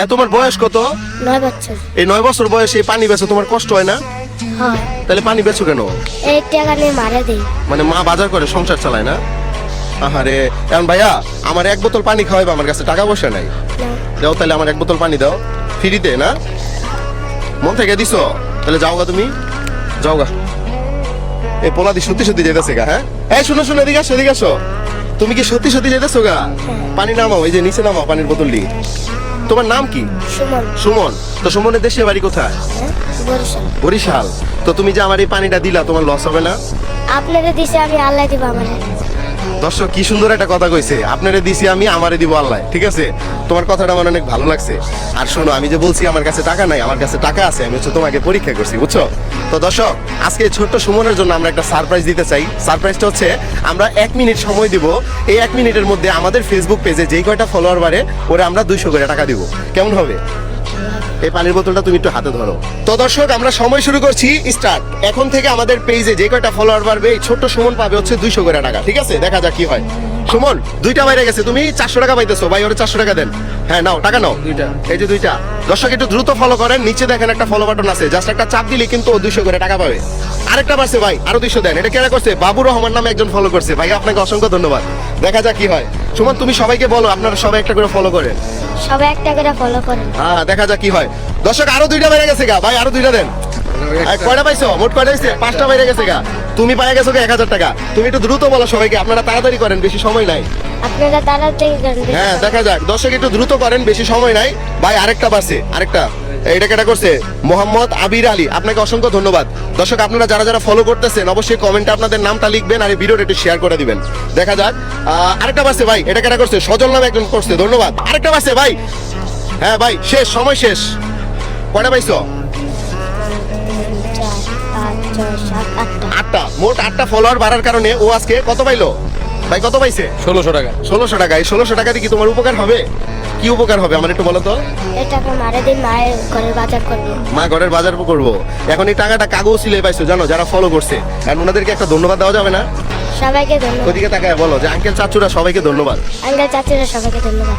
ভাই তোমার বয়স কত? 9 বছর। এই 9 বছর বয়সে পানি বেচো, তোমার কষ্ট হয় না? হ্যাঁ। তাহলে পানি বেচো কেন? এই টাকা নিয়ে মারা দেই। মানে মা বাজার করে সংসার চালায় না? আহারে, এখন ভাইয়া আমার 1 বোতল পানি খাওয়াইবা, আমার কাছে টাকা পয়সা নাই। দাও তাহলে আমার 1 বোতল পানি দাও, ফ্রিতে না? মন থেকে দিছো? তাহলে যাও গা, তুমি যাও গা। এই পোলা দি সত্যি সত্যি যেতেছে গা। হ্যাঁ, এই শুনো শুনো, এদিকে আসো, এদিকে আসো। তুমি কি সত্যি সত্যি যেতেছো গা? পানি নামাও, এই যে নিচে নামাও পানির বোতলটি। তোমার নাম কি? সুমন। সুমন। তো সুমনের দেশে বাড়ি কোথায়? বরিশাল। বরিশাল। তো তুমি যে আমার এই পানিটা দিলা, তোমার লস হবে না? আপনাদের দিছে আমি আল্লাহ দিব আমারে। দর্শক কি সুন্দর একটা কথা কইছে, আপনারে দিছি আমি, আমারে দিব আল্লাহ। ঠিক আছে, তোমার কথাটা আমার অনেক ভালো লাগছে। আর শোনো, আমি যে বলছি আমার কাছে টাকা নাই, আমার কাছে টাকা আছে, আমি হচ্ছে তোমাকে পরীক্ষা করছি, বুঝছো? তো দর্শক, আজকে এই ছোট্ট সুমনের জন্য আমরা একটা সারপ্রাইজ দিতে চাই। সারপ্রাইজটা হচ্ছে আমরা 1 মিনিট সময় দিব। এই 1 মিনিটের মধ্যে আমাদের ফেসবুক পেজে যেই কয়টা ফলোয়ার বাড়ে ওরা আমরা 200 করে টাকা দিব। কেমন হবে? এই পানির বোতলটা তুমি একটু হাতে ধরো। তো দর্শক, আমরা সময় শুরু করছি, স্টার্ট। এখন থেকে আমাদের পেজে যে কয়টা ফলোয়ার বাড়বে এই ছোট্ট সুমন পাবে হচ্ছে 200 করে টাকা। ঠিক আছে, দেখা যাক কি হয়। সুমন, 2টা বাইরে গেছে, তুমি 400 টাকা পাইতেছো। ভাই ওরে 400 টাকা দেন। হ্যাঁ নাও, টাকা নাও। 2টা। এই যে 2টা। দর্শক একটু দ্রুত ফলো করেন, নিচে দেখেন একটা ফলো বাটন আছে, জাস্ট একটা চাপ দিলে কিন্তু ও 200 করে টাকা পাবে। আরেকটা পারছে ভাই, আরো 200 দেন। এটা কেন করছে? বাবুর রহমান নামে একজন ফলো করছে। ভাই আপনাকে অসংখ্য ধন্যবাদ। দেখা যাক কি হয়। সুমন, তুমি সবাইকে বলো আপনারা সবাই একটা করে ফলো করেন। সবাই একটা করে ফলো করেন। হ্যাঁ, দেখা যাক কি হয়। দর্শক আরো 2টা বাইরে গেছে গা। ভাই আরো 2টা দেন। কয়টা পাইছো? মোট কয়টা হয়েছে? 5টা বাইরে গেছে গা। তুমি পাই গেছো 1000 টাকা। তুমি একটু দ্রুত বলো সবাইকে, আপনারা তাড়াতাড়ি করেন, বেশি সময় নাই। আপনারা তাড়াতাড়ি করেন। হ্যাঁ, দেখা যাক। দর্শক একটু দ্রুত করেন, বেশি সময় নাই। ভাই আরেকটা বাসে, আরেকটা। এটা কেটা করছে মোহাম্মদ আবির আলী, আপনাকে অসংখ্য ধন্যবাদ। দর্শক আপনারা যারা যারা ফলো করতেছেন অবশ্যই কমেন্টে আপনাদের নামটা লিখবেন আর এই ভিডিওটা একটু শেয়ার করে দিবেন। দেখা যাক। আরেকটা বাসে ভাই, এটা কেটা করছে সজল নামে একজন করছে, ধন্যবাদ। আরেকটা বাসে ভাই। হ্যাঁ ভাই, শেষ, সময় শেষ। কয়টা পাইছো? 4, 5, 6, 7, 8টা। 8টা। মোট 8টা ফলোয়ার বাড়ার কারণে ও আজকে কত পাইলো? ভাই কত পাইছে? 1600 টাকা। 1600 টাকা। এই 1600 টাকা দিয়ে কি তোমার উপকার হবে? কি উপকার হবে আমার একটু বলো তো? এই টাকা মারা দিই, মায়ের ঘরের বাজার করবো। মা ঘরের বাজার করবো। এখন এই টাকাটা কাগজ সিলে পাইছো জানো, যারা ফলো করছে। আর ওনাদেরকে একটা ধন্যবাদ দেওয়া যাবে না? সবাইকে ধন্যবাদ। ওদিকে তাকায় বলো যে আঙ্কেল চাচুরা সবাইকে ধন্যবাদ। আঙ্কেল চাচিরা সবাইকে ধন্যবাদ।